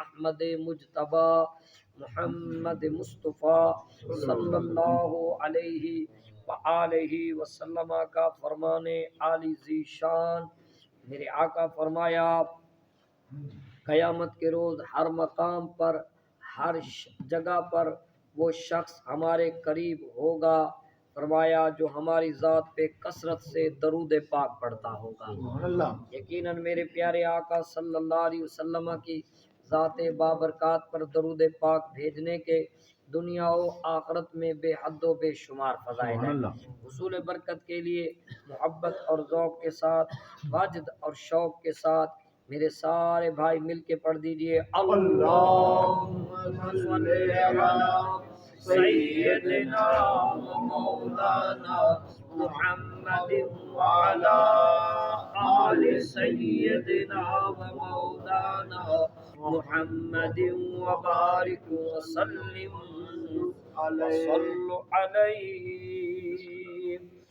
احمد مجتبی محمد مصطفیٰ صلی اللہ علیہ وآلہ وسلم کا فرمان عالی ذی شان۔ میرے آقا فرمایا قیامت کے روز ہر مقام پر ہر جگہ پر وہ شخص ہمارے قریب ہوگا، فرمایا جو ہماری ذات پہ کثرت سے درود پاک پڑھتا ہوگا۔ یقیناً میرے پیارے آقا صلی اللہ علیہ وسلم کی ذات بابرکات پر درود پاک بھیجنے کے دنیا و آخرت میں بے حد و بے شمار فضائل ہیں۔ حصول برکت کے لیے محبت اور ذوق کے ساتھ، واجد اور شوق کے ساتھ میرے سارے بھائی مل کے پڑھ دیجئے اللہم صلی علی سیدنا و مولانا محمد وعلی آل سیدنا و مولانا محمد وبارک وسلم وصلوا علیہ